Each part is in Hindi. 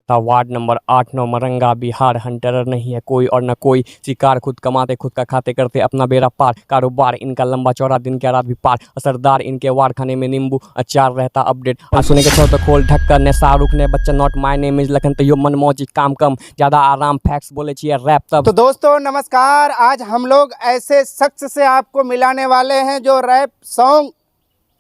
था ward number 8-9 Maranga Bihar. Hunter नहीं है कोई और न कोई, शिकार खुद कमाते खुद का खाते करते अपना बेड़ा पार। कारोबार इनका लंबा चौड़ा दिन क्या रात भी पार। असरदार इनके वार खाने में नींबू अचार रहता अपडेट। सुने के छो तो खोल ढक्कन ने शाहरुख ने बच्चा not my name is Lakhan तो यो मन मौजी काम कम ज्यादा आराम फैक्स बोले चाहिए रैप तब। तो दोस्तों नमस्कार। आज हम लोग ऐसे शख्स से आपको मिलाने वाले हैं जो रैप सॉन्ग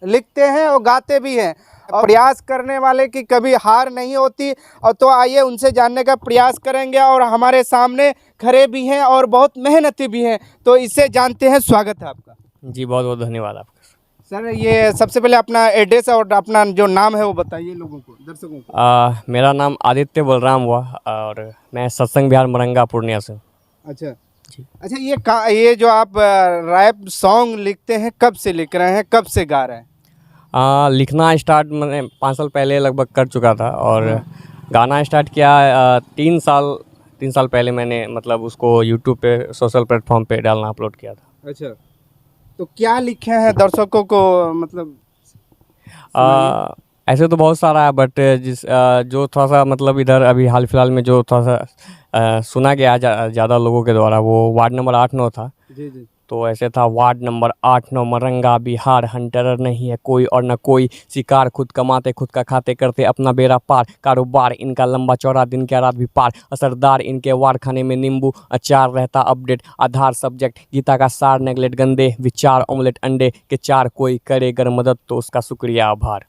लिखते हैं और गाते भी हैं और प्रयास करने वाले की कभी हार नहीं होती। और तो आइए उनसे जानने का प्रयास करेंगे और हमारे सामने खड़े भी हैं और बहुत मेहनती भी हैं, तो इससे जानते हैं। स्वागत है आपका। जी बहुत बहुत धन्यवाद आपका सर, ये सबसे पहले अपना एड्रेस और अपना जो नाम है वो बताइए लोगों को, दर्शकों को। मेरा नाम आदित्य बलराम हुआ और मैं सत्संग बिहार मरंगा पूर्णिया से। अच्छा जी। अच्छा, ये जो आप रैप सॉन्ग लिखते हैं कब से लिख रहे हैं, कब से गा रहे हैं? लिखना स्टार्ट मैंने 5 साल पहले लगभग कर चुका था और गाना स्टार्ट किया 3 साल पहले मैंने मतलब उसको यूट्यूब पे सोशल प्लेटफॉर्म पे डालना अपलोड किया था। अच्छा, तो क्या लिखे हैं दर्शकों को, मतलब ऐसे तो बहुत सारा है बट जो थोड़ा सा मतलब इधर अभी हाल फिलहाल में जो थोड़ा सा सुना गया ज़्यादा लोगों के द्वारा वो वार्ड नंबर 8-9 था। जी जी। तो ऐसे था ward number 8-9 Maranga Bihar. Hunter नहीं है कोई और न कोई, शिकार खुद कमाते खुद का खाते करते अपना बेड़ा पार। कारोबार इनका लंबा चौड़ा दिन क्या रात भी पार। असरदार इनके वार खाने में नींबू अचार रहता अपडेट। आधार सब्जेक्ट गीता का सार नेगलेट गंदे विचार ऑमलेट अंडे के चार। कोई करे अगर मदद तो उसका शुक्रिया आभार।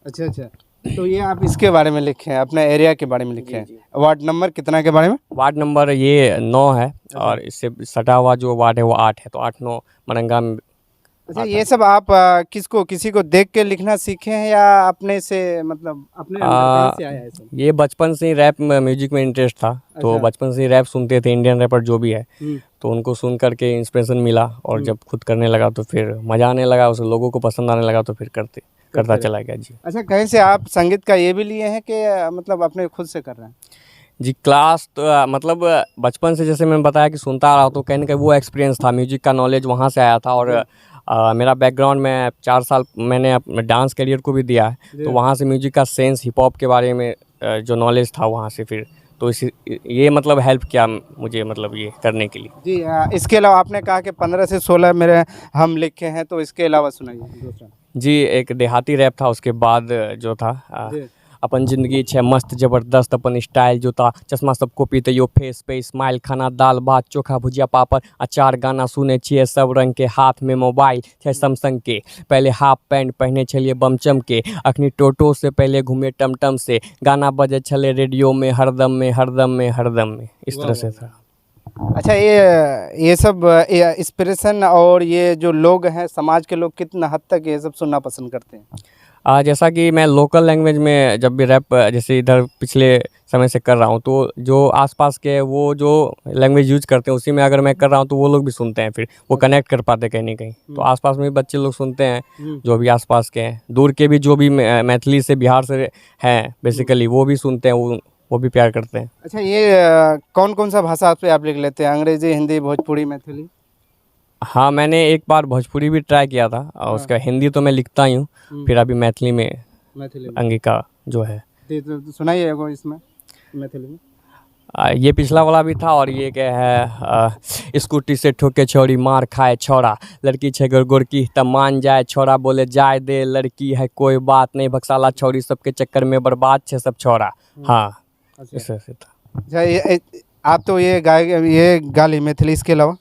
अच्छा अच्छा, तो ये आप इसके बारे में लिखे हैं, अपने एरिया के बारे में लिखे हैं। वार्ड नंबर कितना के बारे में? वार्ड नंबर ये 9 है और इससे सटा हुआ जो वार्ड है वो 8 है, तो 8-9 मरंगा में। अच्छा, ये सब आप किसी को देख के लिखना सीखे हैं या अपने से, मतलब अपने अंदर कहाँ से आया है सब? ये बचपन से ही रैप म्यूजिक में इंटरेस्ट था। तो बचपन से ही रैप सुनते थे, इंडियन रैपर जो भी है तो उनको सुन करके इंस्पिरेशन मिला और जब खुद करने लगा तो फिर मज़ा आने लगा, उसे लोगों को पसंद आने लगा तो फिर करता चला गया जी। अच्छा, कहीं से आप संगीत का ये भी लिए हैं कि मतलब अपने खुद से कर रहे हैं? जी क्लास तो मतलब बचपन से जैसे मैंने बताया कि सुनता आ रहा हूँ तो कहीं ना कहीं वो एक्सपीरियंस था, म्यूजिक का नॉलेज वहाँ से आया था। और मेरा बैकग्राउंड में 4 साल मैंने अपने डांस करियर को भी दिया है, तो वहाँ से म्यूजिक का सेंस हिप हॉप के बारे में जो नॉलेज था वहाँ से फिर तो ये मतलब हेल्प किया मुझे मतलब ये करने के लिए। जी, इसके अलावा आपने कहा कि 15 से 16 मेरे हम लिखे हैं, तो इसके अलावा सुनाइए दूसरा। जी एक देहाती रैप था, उसके बाद जो था अपन जिंदगी छे मस्त जबरदस्त अपन स्टाइल जो था, चश्मा सबको पीते यो फेस पे स्माइल, खाना दाल भात चोखा भुजिया पापड़ अचार, गाना सुने छिए सब रंग के, हाथ में मोबाइल छे सैमसंग के, पहले हाफ पैंट पहने छलिए बमचम के, अखनी टोटो से पहले घूमे टमटम से, गाना बजे छले रेडियो में हरदम में हरदम में हरदम में, इस तरह से था। अच्छा, ये सब इंस्पिरेशन और ये जो लोग हैं समाज के लोग कितना हद तक ये सब सुनना पसंद करते हैं? जैसा कि मैं लोकल लैंग्वेज में जब भी रैप जैसे इधर पिछले समय से कर रहा हूँ तो जो आसपास के वो जो लैंग्वेज यूज करते हैं उसी में अगर मैं कर रहा हूँ तो वो लोग भी सुनते हैं, फिर वो कनेक्ट कर पाते कहीं ना कहीं। तो आसपास में भी बच्चे लोग सुनते हैं जो भी आसपास के हैं, दूर के भी जो भी मैथिली से बिहार से हैं बेसिकली वो भी सुनते हैं, वो भी प्यार करते हैं। अच्छा, ये कौन कौन सा भाषा पे आप लिख लेते हैं? अंग्रेजी, हिंदी, भोजपुरी, मैथिली? हाँ मैंने एक बार भोजपुरी भी ट्राई किया था और उसका हिंदी तो मैं लिखता ही हूँ, फिर अभी मैथिली में अंगिका जो है। तो सुनाइए इसमें मैथिली में। ये पिछला वाला भी था और ये क्या है, स्कूटी से ठोके छोरी मार खाए छोरा, लड़की छे गोर की तब मान जाए छोरा, बोले जाए दे लड़की है कोई बात नहीं, भक्साला छोरी सबके चक्कर में बर्बाद छे सब छोरा। हाँ ऐसे था। अच्छा, आप तो ये गाली मैथिली, इसके अलावा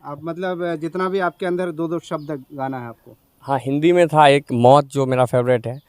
आप मतलब जितना भी आपके अंदर दो शब्द गाना है आपको? हाँ हिंदी में था एक मौत जो मेरा फेवरेट है।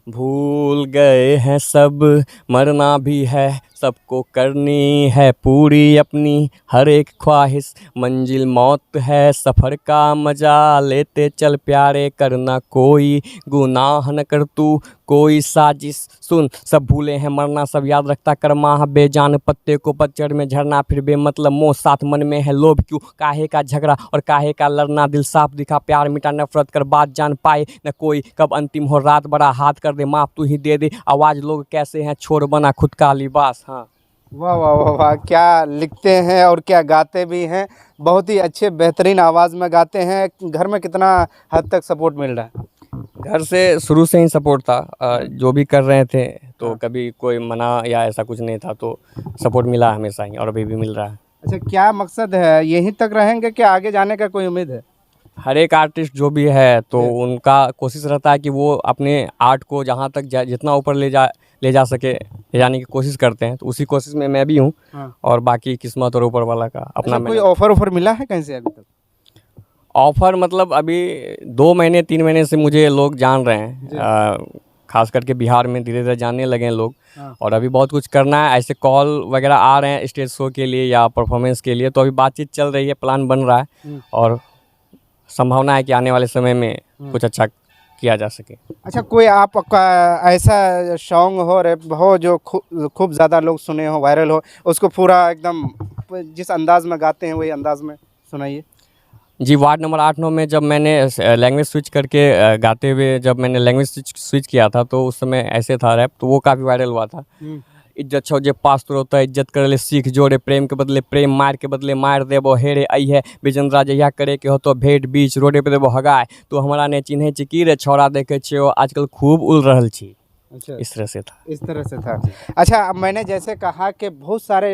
भूल गए हैं सब मरना भी है, सबको करनी है पूरी अपनी हर एक ख्वाहिश, मंजिल मौत है सफ़र का मजा लेते चल प्यारे, करना कोई गुनाह न कर तू कोई साजिश, सुन सब भूले हैं मरना सब याद रखता कर्मा, बेजान पत्ते को पतझड़ में झरना, फिर बेमतलब मोह साथ मन में है लोभ क्यों, काहे का झगड़ा और काहे का लड़ना, दिल साफ दिखा प्यार मिटा नफरत कर बात जान पाए न कोई, कब अंतिम हो रात बड़ा हाथ कर दे माफ तू ही दे दे, आवाज़ लोग कैसे हैं छोड़ बना खुद का लिबास। हाँ वाह वाह वाह वाह, क्या लिखते हैं और क्या गाते भी हैं, बहुत ही अच्छे बेहतरीन आवाज़ में गाते हैं। घर में कितना हद तक सपोर्ट मिल रहा है? घर से शुरू से ही सपोर्ट था। जो भी कर रहे थे तो कभी कोई मना या ऐसा कुछ नहीं था, तो सपोर्ट मिला हमेशा ही और अभी भी मिल रहा है। अच्छा, क्या मकसद है, यहीं तक रहेंगे कि आगे जाने का कोई उम्मीद है? हर एक आर्टिस्ट जो भी है तो उनका कोशिश रहता है कि वो अपने आर्ट को जहाँ तक जितना ऊपर ले जा सके, ले जाने की कोशिश करते हैं। तो उसी कोशिश में मैं भी हूँ। हाँ। और बाकी किस्मत और ऊपर वाला का अपना। अच्छा, कोई ऑफर मिला है कहीं से अभी तक? ऑफर मतलब अभी 2 महीने 3 महीने से मुझे लोग जान रहे हैं, खास करके बिहार में धीरे धीरे जानने लगे हैं लोग। हाँ। और अभी बहुत कुछ करना है, ऐसे कॉल वगैरह आ रहे हैं स्टेज शो के लिए या परफॉर्मेंस के लिए। तो अभी बातचीत चल रही है, प्लान बन रहा है और संभावना है कि आने वाले समय में कुछ अच्छा किया जा सके। अच्छा, कोई आपका ऐसा सॉन्ग हो, रैप हो जो खूब ज़्यादा लोग सुने हो, वायरल हो, उसको पूरा एकदम जिस अंदाज में गाते हैं वही अंदाज में सुनाइए। जी, वार्ड नंबर 8-9 में जब मैंने लैंग्वेज स्विच करके गाते हुए जब मैंने लैंग्वेज स्विच किया था, तो उस समय ऐसे था रैप, तो वो काफ़ी वायरल हुआ था। इज्जत छो जे पास तो होता है, इज्जत कर ले सीख जोड़े, प्रेम के बदले प्रेम, मार के बदले मार देबो, हेरे आई है बिजन राजया करे के हो तो भेंट बीच रोडे पे देबो हगाए, तो हमारा ने चिन्हे चिकी रे छौड़ा देखे छियो आजकल खूब उड़ रहल छी। अच्छा, इस तरह से था। इस तरह से था। अच्छा, अब मैंने जैसे कहा कि बहुत सारे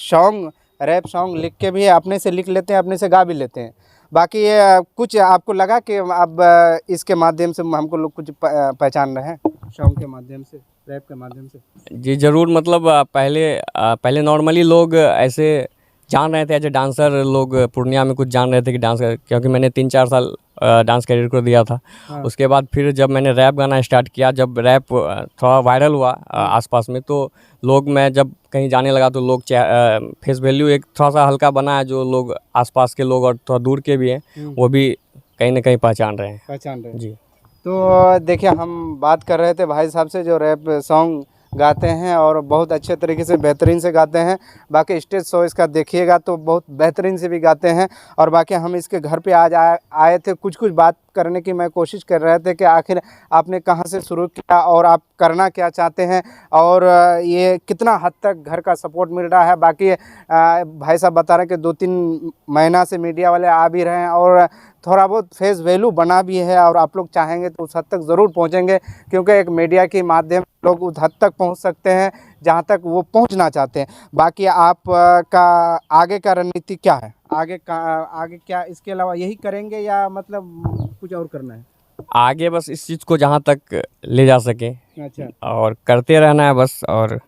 सॉन्ग, रैप सॉन्ग लिख के भी अपने से लिख लेते हैं, अपने से गा भी लेते हैं। बाकी ये कुछ आपको लगा कि अब इसके माध्यम से हमको लोग कुछ पहचान रहे हैं, सॉन्ग के माध्यम से, रैप के माध्यम से? जी ज़रूर, मतलब पहले नॉर्मली लोग ऐसे जान रहे थे एज ए डांसर, लोग पूर्णिया में कुछ जान रहे थे कि डांस क्योंकि मैंने 3-4 साल डांस करियर को दिया था। हाँ। उसके बाद फिर जब मैंने रैप गाना स्टार्ट किया, जब रैप थोड़ा वायरल हुआ आसपास में, तो लोग, मैं जब कहीं जाने लगा तो लोग फेस वैल्यू एक थोड़ा सा हल्का बना है, जो लोग आसपास के लोग और थोड़ा दूर के भी हैं वो भी कहीं ना कहीं पहचान रहे हैं। जी। तो देखिए, हम बात कर रहे थे भाई साहब से जो रैप सॉन्ग गाते हैं और बहुत अच्छे तरीके से, बेहतरीन से गाते हैं। बाकी स्टेज शो इसका देखिएगा तो बहुत बेहतरीन से भी गाते हैं। और बाकी हम इसके घर पे आज आए थे, कुछ बात करने की मैं कोशिश कर रहे थे कि आखिर आपने कहाँ से शुरू किया और आप करना क्या चाहते हैं और ये कितना हद तक घर का सपोर्ट मिल रहा है। बाकी भाई साहब बता रहे हैं कि 2-3 महीना से मीडिया वाले आ भी रहे हैं और थोड़ा बहुत फेस वैल्यू बना भी है, और आप लोग चाहेंगे तो उस हद तक ज़रूर पहुंचेंगे, क्योंकि एक मीडिया के माध्यम से लोग उस हद तक पहुंच सकते हैं जहां तक वो पहुंचना चाहते हैं। बाकी आप का आगे का रणनीति क्या है, आगे क्या इसके अलावा यही करेंगे या मतलब कुछ और करना है? आगे बस इस चीज़ को जहाँ तक ले जा सके अच्छा, और करते रहना है बस। और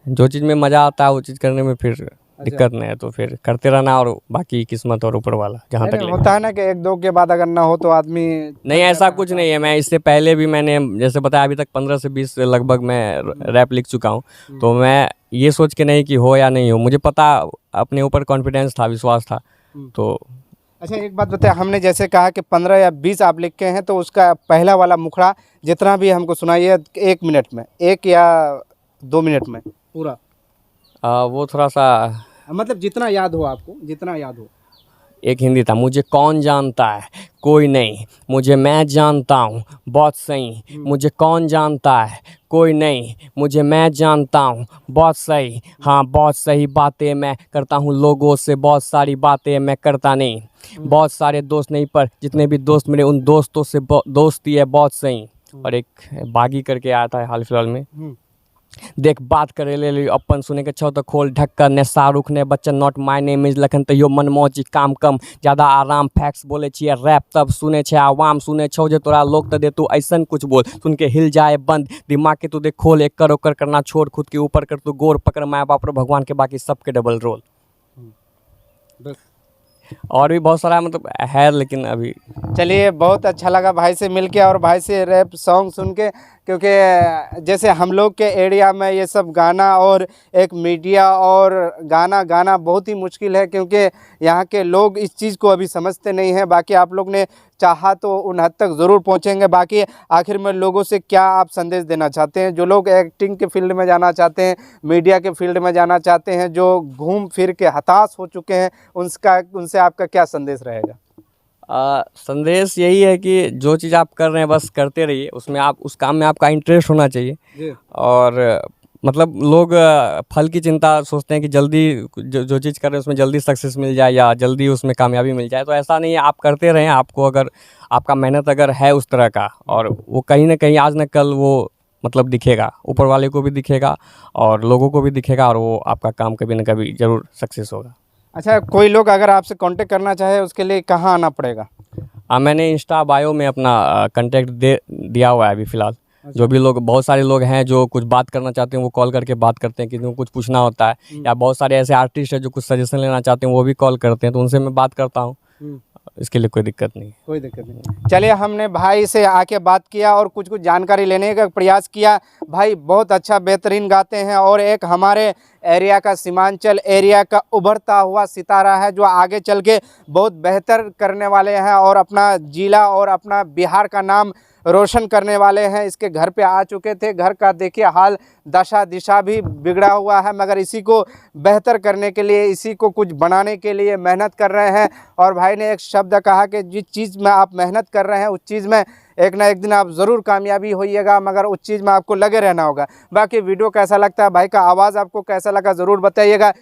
जो चीज़ में मज़ा आता है वो चीज़ करने में फिर दिक्कत नहीं है, तो फिर करते रहना और बाकी किस्मत और ऊपर वाला जहाँ तक ले। होता है ना कि 1-2 के बाद अगर ना हो तो आदमी नहीं, ऐसा कुछ नहीं है। मैं इससे पहले भी मैंने जैसे बताया, अभी तक 15 से 20 लगभग मैं रैप लिख चुका हूँ। तो मैं ये सोच के नहीं कि हो या नहीं हो, मुझे पता, अपने ऊपर कॉन्फिडेंस था, विश्वास था। तो अच्छा, एक बात बताया, हमने जैसे कहा कि 15 या 20 आप लिखे हैं, तो उसका पहला वाला मुखड़ा जितना भी हमको सुनाइए 1 मिनट में, 1 या 2 मिनट में पूरा। वो थोड़ा सा, मतलब जितना याद हो आपको, जितना याद हो। एक हिंदी था, मुझे कौन जानता है कोई नहीं, मुझे मैं जानता हूँ बहुत सही, मुझे कौन जानता है कोई नहीं, मुझे मैं जानता हूँ बहुत सही, हाँ बहुत सही बातें मैं करता हूँ, लोगों से बहुत सारी बातें मैं करता नहीं, बहुत सारे दोस्त नहीं पर जितने भी दोस्त मेरे उन दोस्तों से दोस्ती है बहुत सही। और एक बागी करके आया था हाल फिलहाल में, देख बात करे ले अपन सुने के छो तो खोल ढक्कन, ने शाहरुख ने Bachchan, not my name is Lakhan, तैयो मनमौजी काम कम, ज़्यादा आराम फैक्स बोले छिए, रैप तब सुने छे आवाम सुने छो, जे तोरा लोग तो दे तू ऐसन कुछ बोल सुन के हिल जाए बंद, दिमाग के तू देख खोल, एक कर ओकर करना छोड़, खुद के ऊपर कर तू गोर पकड़, माँ बाप और भगवान के बाकी सबके डबल रोल। बस। और भी बहुत सारा मतलब है, लेकिन अभी चलिए, बहुत अच्छा लगा भाई से मिलके और भाई से रैप सॉन्ग सुन के, क्योंकि जैसे हम लोग के एरिया में ये सब गाना और एक मीडिया और गाना बहुत ही मुश्किल है, क्योंकि यहाँ के लोग इस चीज़ को अभी समझते नहीं हैं। बाकी आप लोग ने चाहा तो उन हद तक ज़रूर पहुँचेंगे। बाकी आखिर में लोगों से क्या आप संदेश देना चाहते हैं, जो लोग एक्टिंग के फील्ड में जाना चाहते हैं, मीडिया के फील्ड में जाना चाहते हैं, जो घूम फिर के हताश हो चुके हैं, उनसे आपका क्या संदेश रहेगा? संदेश यही है कि जो चीज़ आप कर रहे हैं बस करते रहिए, उसमें आप उस काम में आपका इंटरेस्ट होना चाहिए। और मतलब लोग फल की चिंता सोचते हैं कि जल्दी जो चीज़ कर रहे हैं उसमें जल्दी सक्सेस मिल जाए या जल्दी उसमें कामयाबी मिल जाए, तो ऐसा नहीं है। आप करते रहें, आपको अगर आपका मेहनत अगर है उस तरह का, और वो कहीं ना कहीं आज न कल वो मतलब दिखेगा, ऊपर वाले को भी दिखेगा और लोगों को भी दिखेगा, और वो आपका काम कभी ना कभी ज़रूर सक्सेस होगा। अच्छा, कोई लोग अगर आपसे कांटेक्ट करना चाहे उसके लिए कहाँ आना पड़ेगा? मैंने इंस्टा बायो में अपना कांटेक्ट दिया हुआ है अभी फ़िलहाल। जो भी लोग, बहुत सारे लोग हैं जो कुछ बात करना चाहते हैं वो कॉल करके बात करते हैं, किसी को कुछ पूछना होता है, या बहुत सारे ऐसे आर्टिस्ट हैं जो कुछ सजेशन लेना चाहते हैं वो भी कॉल करते हैं, तो उनसे मैं बात करता हूँ। इसके लिए कोई दिक्कत नहीं है। कोई दिक्कत नहीं। चलिए, हमने भाई से आके बात किया और कुछ जानकारी लेने का प्रयास किया। भाई बहुत अच्छा बेहतरीन गाते हैं और एक हमारे एरिया का, सीमांचल एरिया का उभरता हुआ सितारा है जो आगे चल के बहुत बेहतर करने वाले हैं और अपना जिला और अपना बिहार का नाम रोशन करने वाले हैं। इसके घर पे आ चुके थे, घर का देखिए हाल दशा दिशा भी बिगड़ा हुआ है, मगर इसी को बेहतर करने के लिए, इसी को कुछ बनाने के लिए मेहनत कर रहे हैं। और भाई ने एक शब्द कहा कि जिस चीज़ में आप मेहनत कर रहे हैं उस चीज़ में एक ना एक दिन आप ज़रूर कामयाबी होइएगा, मगर उस चीज़ में आपको लगे रहना होगा। बाकी वीडियो कैसा लगता है, भाई का आवाज़ आपको कैसा लगा ज़रूर बताइएगा।